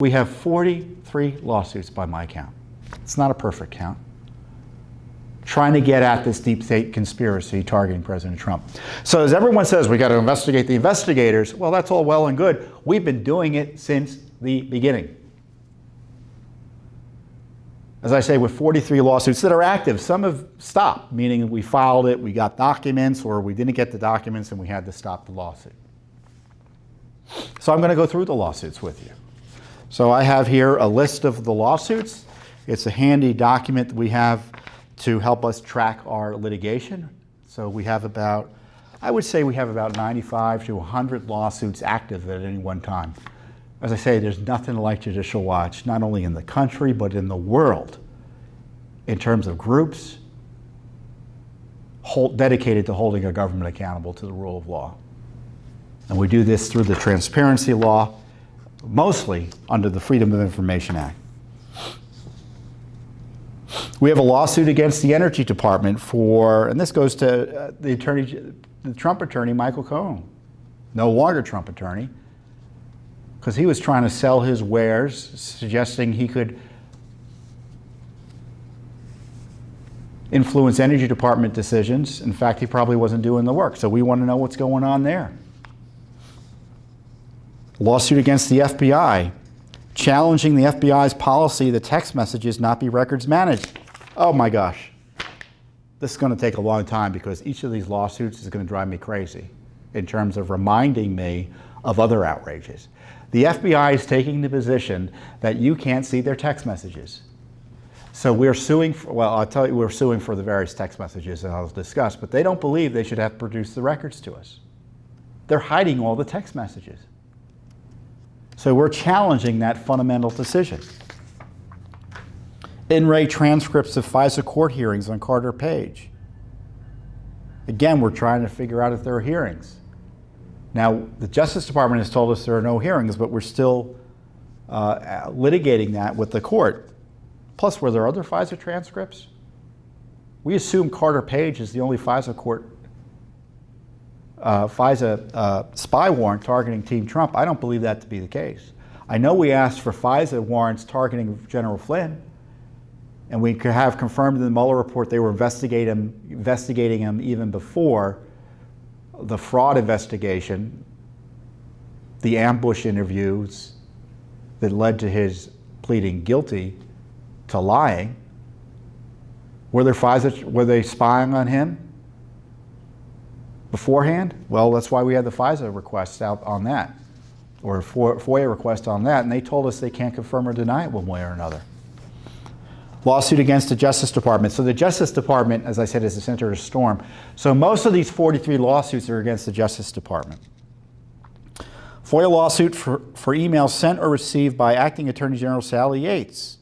We have 43 lawsuits by my count. It's not a perfect count. Trying to get at this deep state conspiracy targeting President Trump. So as everyone says, we got to investigate the investigators. Well, that's all well and good. We've been doing it since the beginning. As I say, with 43 lawsuits that are active, some have stopped, meaning we filed it, we got documents, or we didn't get the documents and we had to stop the lawsuit. So I'm going to go through the lawsuits with you. So I have here a list of the lawsuits. It's a handy document that we have to help us track our litigation. So we have about, I would say we have about 95 to 100 lawsuits active at any one time. As I say, there's nothing like Judicial Watch, not only in the country, but in the world, in terms of groups dedicated to holding a government accountable to the rule of law. And we do this through the transparency law, mostly under the Freedom of Information Act. We have a lawsuit against the Energy Department for, and this goes to the Trump attorney, Michael Cohen, no longer Trump attorney, because he was trying to sell his wares, suggesting he could influence Energy Department decisions. In fact, he probably wasn't doing the work, so we want to know what's going on there. Lawsuit against the FBI, challenging the FBI's policy that text messages not be records managed. Oh my gosh. This is going to take a long time because each of these lawsuits is going to drive me crazy in terms of reminding me of other outrages. The FBI is taking the position that you can't see their text messages. So we're suing, well, I'll tell you, we're suing for the various text messages that I'll discuss, but they don't believe they should have to produce the records to us. They're hiding all the text messages. So we're challenging that fundamental decision. In-ray transcripts of FISA court hearings on Carter Page. Again, we're trying to figure out if there are hearings. Now, the Justice Department has told us there are no hearings, but we're still litigating that with the court. Plus, were there other FISA transcripts? We assume Carter Page is the only FISA spy warrant targeting Team Trump. I don't believe that to be the case. I know we asked for FISA warrants targeting General Flynn, and we could have confirmed in the Mueller report they were investigating him even before the fraud investigation, the ambush interviews that led to his pleading guilty to lying. Were they spying on him beforehand? Well, that's why we had the FISA requests out on that, or FOIA request on that, and they told us they can't confirm or deny it one way or another. Lawsuit against the Justice Department. So the Justice Department, as I said, is the center of the storm. So most of these 43 lawsuits are against the Justice Department. FOIA lawsuit for emails sent or received by Acting Attorney General Sally Yates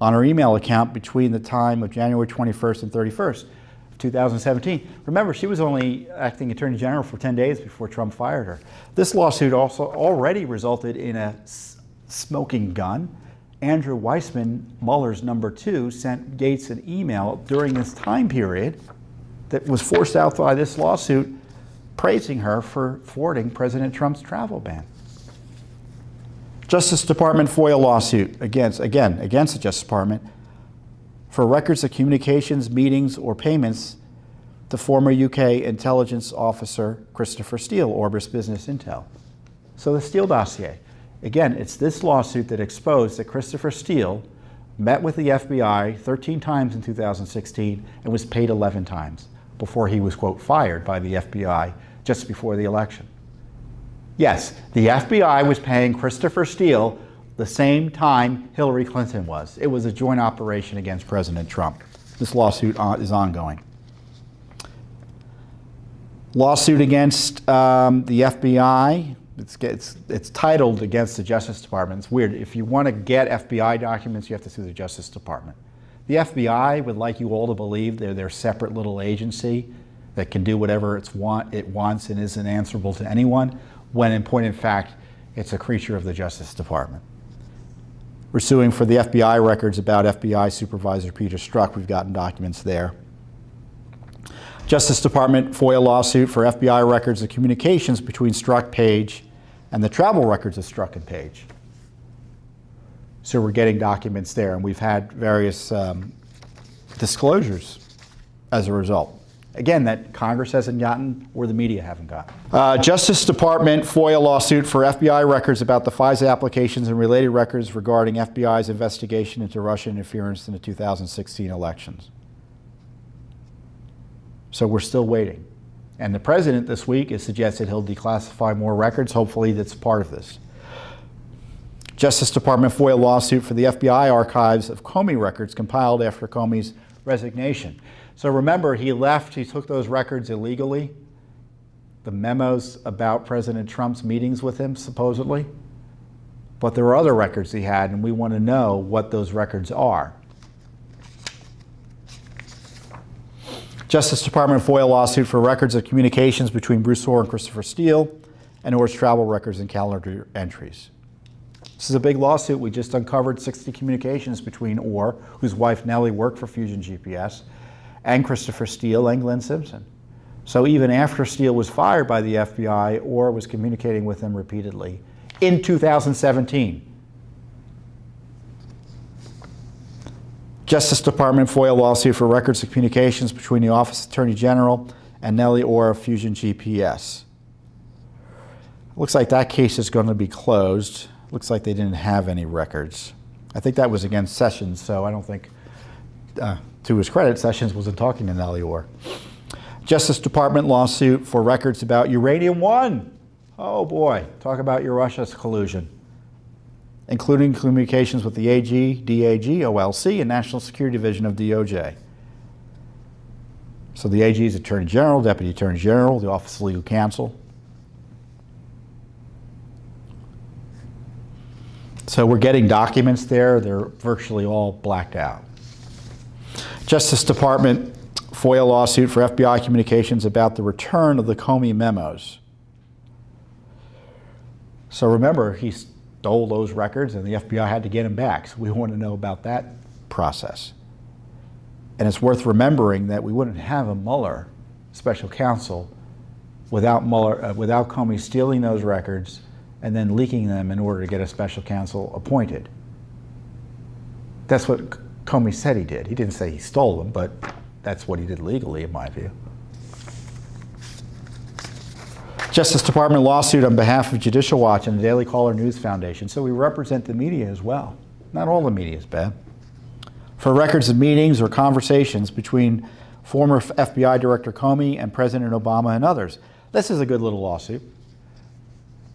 on her email account between the time of January 21st and 31st of 2017. Remember, she was only Acting Attorney General for 10 days before Trump fired her. This lawsuit also already resulted in a smoking gun. Andrew Weissman, Mueller's #2, sent Gates an email during this time period that was forced out by this lawsuit praising her for thwarting President Trump's travel ban. Justice Department FOIA lawsuit against the Justice Department for records of communications, meetings, or payments to former UK intelligence officer Christopher Steele, Orbis Business Intel. So the Steele dossier. Again, it's this lawsuit that exposed that Christopher Steele met with the FBI 13 times in 2016 and was paid 11 times before he was, quote, fired by the FBI just before the election. Yes, the FBI was paying Christopher Steele the same time Hillary Clinton was. It was a joint operation against President Trump. This lawsuit is ongoing. Lawsuit against the FBI. It's titled against the Justice Department. It's weird. If you want to get FBI documents, you have to sue the Justice Department. The FBI would like you all to believe they're their separate little agency that can do whatever it wants and isn't answerable to anyone, when in point of fact, it's a creature of the Justice Department. We're suing for the FBI records about FBI Supervisor Peter Strzok. We've gotten documents there. Justice Department FOIA lawsuit for FBI records of communications between Strzok, Page, and the travel records of Strzok and Page. So we're getting documents there, and we've had various disclosures as a result. Again, that Congress hasn't gotten or the media haven't gotten. Justice Department FOIA lawsuit for FBI records about the FISA applications and related records regarding FBI's investigation into Russian interference in the 2016 elections. So we're still waiting. And the president this week has suggested he'll declassify more records. Hopefully that's part of this. Justice Department FOIA lawsuit for the FBI archives of Comey records compiled after Comey's resignation. So remember, he left, he took those records illegally, the memos about President Trump's meetings with him, supposedly. But there are other records he had, and we want to know what those records are. Justice Department FOIA lawsuit for records of communications between Bruce Orr and Christopher Steele, and Orr's travel records and calendar entries. This is a big lawsuit. We just uncovered 60 communications between Orr, whose wife Nellie worked for Fusion GPS, and Christopher Steele and Glenn Simpson. So even after Steele was fired by the FBI, Orr was communicating with him repeatedly in 2017. Justice Department FOIA lawsuit for records of communications between the Office Attorney General and Nellie Orr of Fusion GPS. Looks like that case is going to be closed. Looks like they didn't have any records. I think that was against Sessions, so I don't think, to his credit, Sessions wasn't talking to Nellie Orr. Justice Department lawsuit for records about Uranium One. Oh boy, talk about your Russia's collusion, including communications with the AG, DAG, OLC, and National Security Division of DOJ. So the AG is Attorney General, Deputy Attorney General, the Office of Legal Counsel. So we're getting documents there. They're virtually all blacked out. Justice Department FOIA lawsuit for FBI communications about the return of the Comey memos. So remember, he stole those records and the FBI had to get them back. So we want to know about that process. And it's worth remembering that we wouldn't have a Mueller special counsel without Comey stealing those records and then leaking them in order to get a special counsel appointed. That's what Comey said he did. He didn't say he stole them, but that's what he did legally, in my view. Justice Department lawsuit on behalf of Judicial Watch and the Daily Caller News Foundation. So we represent the media as well. Not all the media is bad. For records of meetings or conversations between former FBI Director Comey and President Obama and others. This is a good little lawsuit.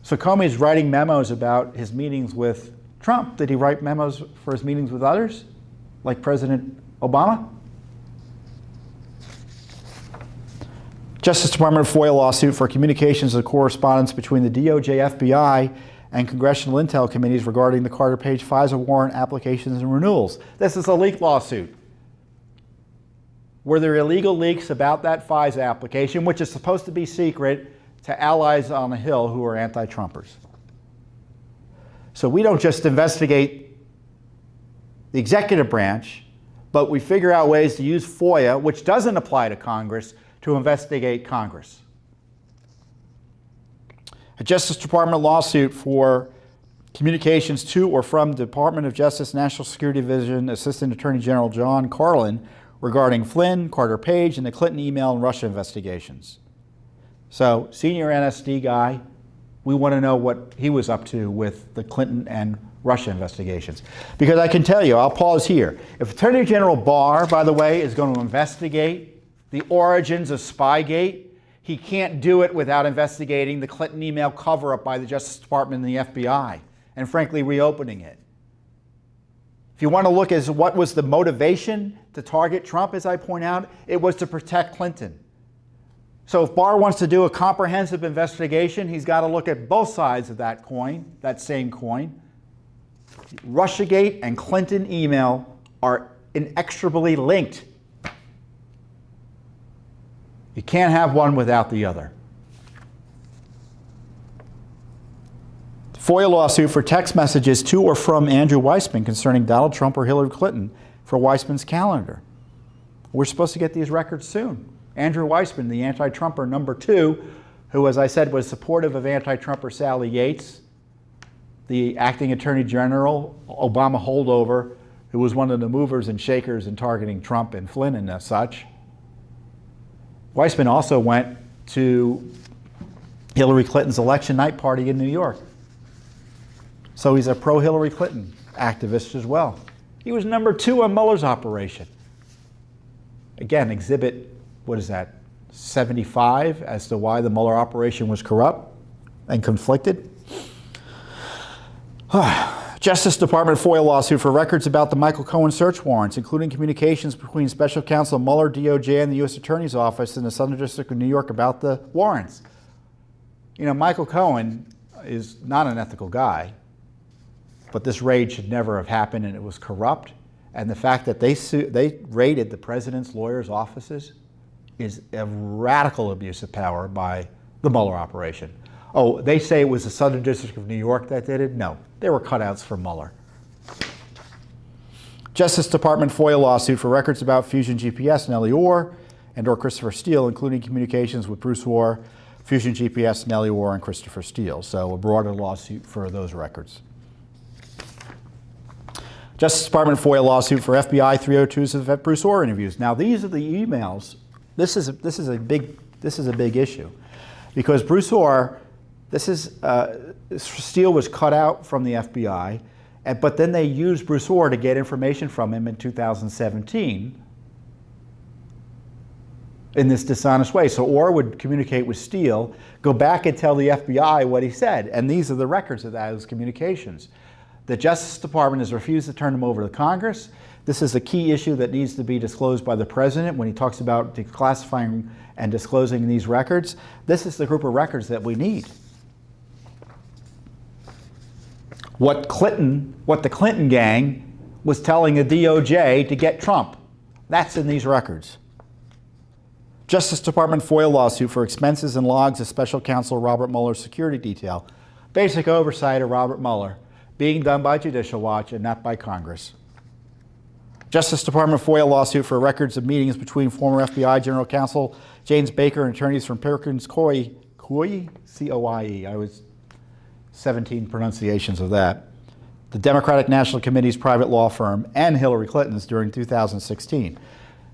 So Comey's writing memos about his meetings with Trump. Did he write memos for his meetings with others, like President Obama? Justice Department FOIA lawsuit for communications and correspondence between the DOJ, FBI, and Congressional Intel Committees regarding the Carter Page FISA warrant applications and renewals. This is a leak lawsuit. Were there illegal leaks about that FISA application, which is supposed to be secret, to allies on the Hill who are anti-Trumpers? So we don't just investigate the executive branch, but we figure out ways to use FOIA, which doesn't apply to Congress, to investigate Congress. A Justice Department lawsuit for communications to or from Department of Justice National Security Division Assistant Attorney General John Carlin regarding Flynn, Carter Page, and the Clinton email and Russia investigations. So, senior NSD guy, we want to know what he was up to with the Clinton and Russia investigations. Because I can tell you, I'll pause here. If Attorney General Barr, by the way, is going to investigate the origins of Spygate, he can't do it without investigating the Clinton email cover-up by the Justice Department and the FBI, and frankly, reopening it. If you want to look at what was the motivation to target Trump, as I point out, it was to protect Clinton. So if Barr wants to do a comprehensive investigation, he's got to look at both sides of that coin, that same coin. Russiagate and Clinton email are inextricably linked. You can't have one without the other. FOIA lawsuit for text messages to or from Andrew Weissman concerning Donald Trump or Hillary Clinton for Weissman's calendar. We're supposed to get these records soon. Andrew Weissman, the anti-Trumper #2, who, as I said, was supportive of anti-Trumper Sally Yates, the acting Attorney General, Obama holdover, who was one of the movers and shakers in targeting Trump and Flynn and such. Weissman also went to Hillary Clinton's election night party in New York. So he's a pro-Hillary Clinton activist as well. He was number 2 on Mueller's operation. Again, exhibit, what is that, 75 as to why the Mueller operation was corrupt and conflicted. Justice Department FOIA lawsuit for records about the Michael Cohen search warrants, including communications between Special Counsel Mueller, DOJ, and the U.S. Attorney's Office in the Southern District of New York about the warrants. You know, Michael Cohen is not an ethical guy, but this raid should never have happened, and it was corrupt. And the fact that they raided the president's lawyers' offices is a radical abuse of power by the Mueller operation. Oh, they say it was the Southern District of New York that did it? No, they were cutouts for Mueller. Justice Department FOIA lawsuit for records about Fusion GPS, Nellie Orr, and/or Christopher Steele, including communications with Bruce Orr, Fusion GPS, Nellie Orr, and Christopher Steele. So a broader lawsuit for those records. Justice Department FOIA lawsuit for FBI 302s of Bruce Orr interviews. Now these are the emails. This is a big issue, because Bruce Orr, Steele was cut out from the FBI, but then they used Bruce Orr to get information from him in 2017 in this dishonest way. So Orr would communicate with Steele, go back and tell the FBI what he said, and these are the records of those communications. The Justice Department has refused to turn them over to Congress. This is a key issue that needs to be disclosed by the President when he talks about declassifying and disclosing these records. This is the group of records that we need. What the Clinton gang was telling the DOJ to get Trump, that's in these records. Justice Department FOIA lawsuit for expenses and logs of Special Counsel Robert Mueller's security detail. Basic oversight of Robert Mueller being done by Judicial Watch and not by Congress. Justice Department FOIA lawsuit for records of meetings between former FBI General Counsel James Baker and attorneys from Perkins Coie, C-O-I-E, I was 17 pronunciations of that, the Democratic National Committee's private law firm, and Hillary Clinton's during 2016.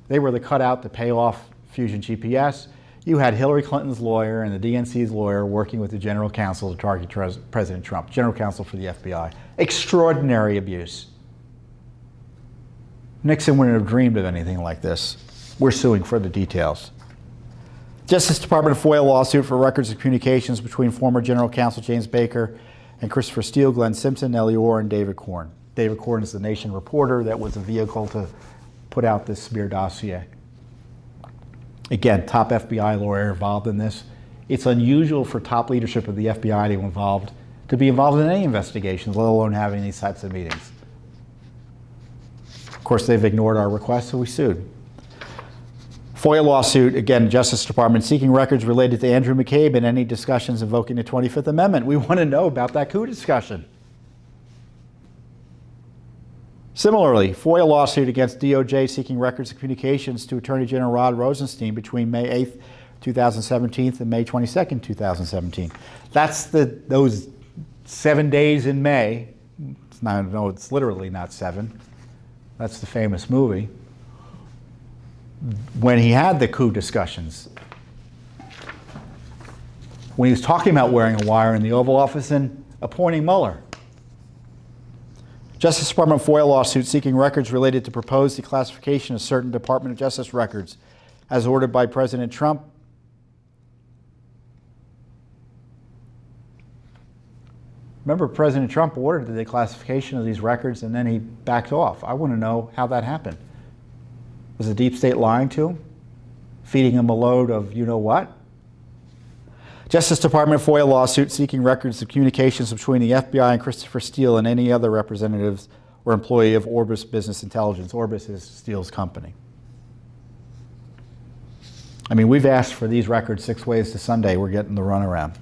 They were the cutout to pay off Fusion GPS. You had Hillary Clinton's lawyer and the DNC's lawyer working with the General Counsel to target President Trump, General Counsel for the FBI. Extraordinary abuse. Nixon wouldn't have dreamed of anything like this. We're suing for the details. Justice Department FOIA lawsuit for records of communications between former General Counsel James Baker and Christopher Steele, Glenn Simpson, Nellie Orr, and David Corn. David Corn is the Nation reporter that was a vehicle to put out this smear dossier. Again, top FBI lawyer involved in this. It's unusual for top leadership of the FBI to be involved in any investigations, let alone having these types of meetings. Of course, they've ignored our request, so we sued. FOIA lawsuit, again, Justice Department, seeking records related to Andrew McCabe and any discussions invoking the 25th Amendment. We want to know about that coup discussion. Similarly, FOIA lawsuit against DOJ seeking records of communications to Attorney General Rod Rosenstein between May 8th, 2017 and May 22nd, 2017. That's those 7 days in May. It's literally not 7. That's the famous movie. When he had the coup discussions, when he was talking about wearing a wire in the Oval Office and appointing Mueller. Justice Department FOIA lawsuit seeking records related to proposed declassification of certain Department of Justice records as ordered by President Trump. Remember, President Trump ordered the declassification of these records and then he backed off. I want to know how that happened. Was the deep state lying to him? Feeding him a load of you-know-what? Justice Department FOIA lawsuit seeking records of communications between the FBI and Christopher Steele and any other representatives or employee of Orbis Business Intelligence. Orbis is Steele's company. I mean, we've asked for these records 6 ways to Sunday. We're getting the runaround.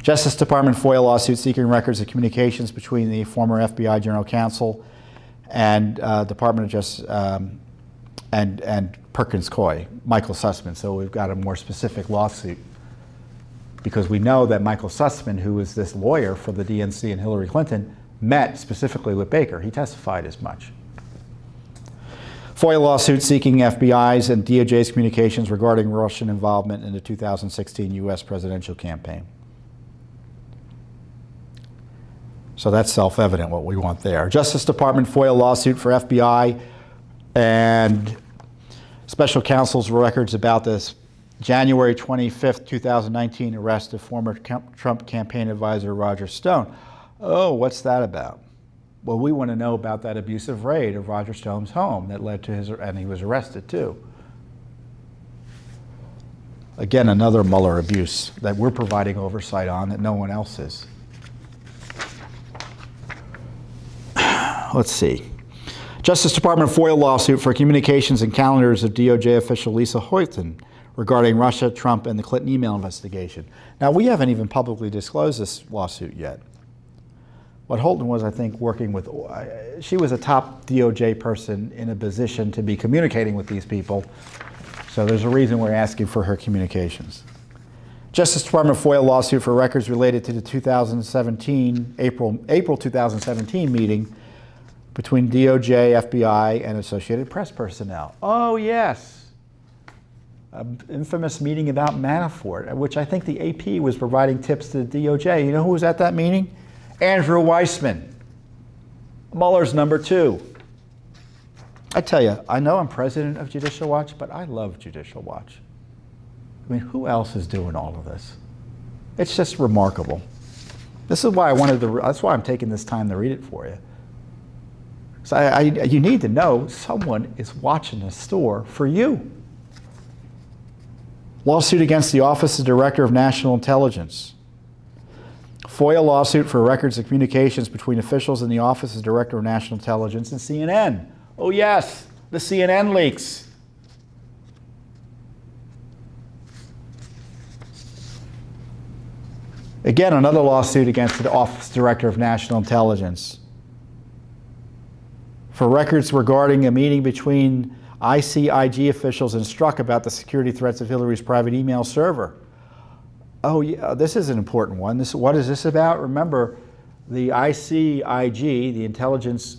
Justice Department FOIA lawsuit seeking records of communications between the former FBI General Counsel and Department of Justice and Perkins Coie, Michael Sussman. So we've got a more specific lawsuit because we know that Michael Sussman, who was this lawyer for the DNC and Hillary Clinton, met specifically with Baker. He testified as much. FOIA lawsuit seeking FBI's and DOJ's communications regarding Russian involvement in the 2016 U.S. presidential campaign. So that's self-evident what we want there. Justice Department FOIA lawsuit for FBI and special counsel's records about this January 25th, 2019 arrest of former Trump campaign advisor Roger Stone. Oh, what's that about? Well, we want to know about that abusive raid of Roger Stone's home that led to his, and he was arrested too. Again, another Mueller abuse that we're providing oversight on that no one else is. Let's see. Justice Department FOIA lawsuit for communications and calendars of DOJ official Lisa Fitton regarding Russia, Trump, and the Clinton email investigation. Now, we haven't even publicly disclosed this lawsuit yet. What Holton was, I think, working with, she was a top DOJ person in a position to be communicating with these people. So there's a reason we're asking for her communications. Justice Department FOIA lawsuit for records related to the 2017, April 2017 meeting between DOJ, FBI, and Associated Press personnel. Oh, yes. An infamous meeting about Manafort, at which I think the AP was providing tips to the DOJ. You know who was at that meeting? Andrew Weissman, Mueller's number 2. I tell you, I know I'm president of Judicial Watch, but I love Judicial Watch. I mean, who else is doing all of this? It's just remarkable. This is why I wanted to, that's why I'm taking this time to read it for you. So you need to know someone is watching this store for you. Lawsuit against the Office of Director of National Intelligence. FOIA lawsuit for records of communications between officials in the Office of Director of National Intelligence and CNN. Oh yes, the CNN leaks. Again, another lawsuit against the Office Director of National Intelligence for records regarding a meeting between ICIG officials and Strzok about the security threats of Hillary's private email server. Oh yeah, this is an important one. What is this about? Remember, the ICIG, the Intelligence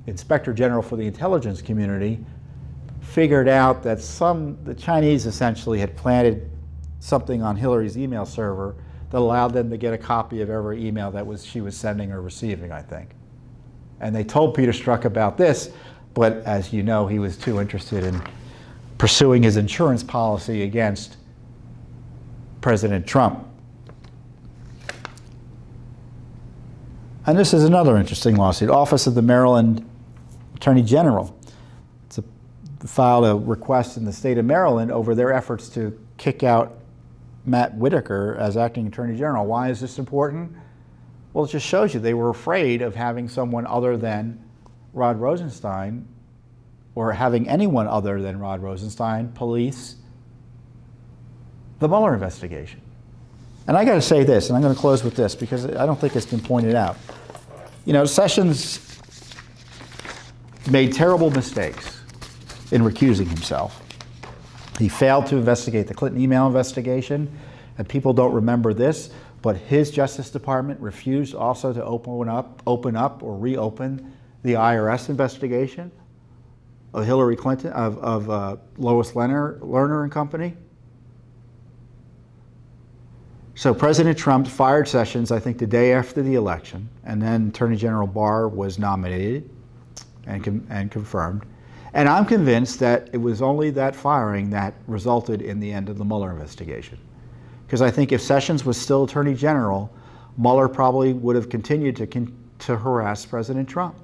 Inspector General for the intelligence community, figured out that the Chinese essentially had planted something on Hillary's email server that allowed them to get a copy of every email that she was sending or receiving, I think. And they told Peter Strzok about this, but as you know, he was too interested in pursuing his insurance policy against President Trump. And this is another interesting lawsuit. Office of the Maryland Attorney General filed a request in the state of Maryland over their efforts to kick out Matt Whitaker as acting Attorney General. Why is this important? Well, it just shows you they were afraid of having someone other than Rod Rosenstein, or having anyone other than Rod Rosenstein, police the Mueller investigation. And I got to say this, and I'm going to close with this because I don't think it's been pointed out. You know, Sessions made terrible mistakes in recusing himself. He failed to investigate the Clinton email investigation, and people don't remember this, but his Justice Department refused also to open up or reopen the IRS investigation of Hillary Clinton, of Lois Lerner and company. So President Trump fired Sessions, I think, the day after the election, and then Attorney General Barr was nominated and confirmed. And I'm convinced that it was only that firing that resulted in the end of the Mueller investigation. Because I think if Sessions was still Attorney General, Mueller probably would have continued to harass President Trump.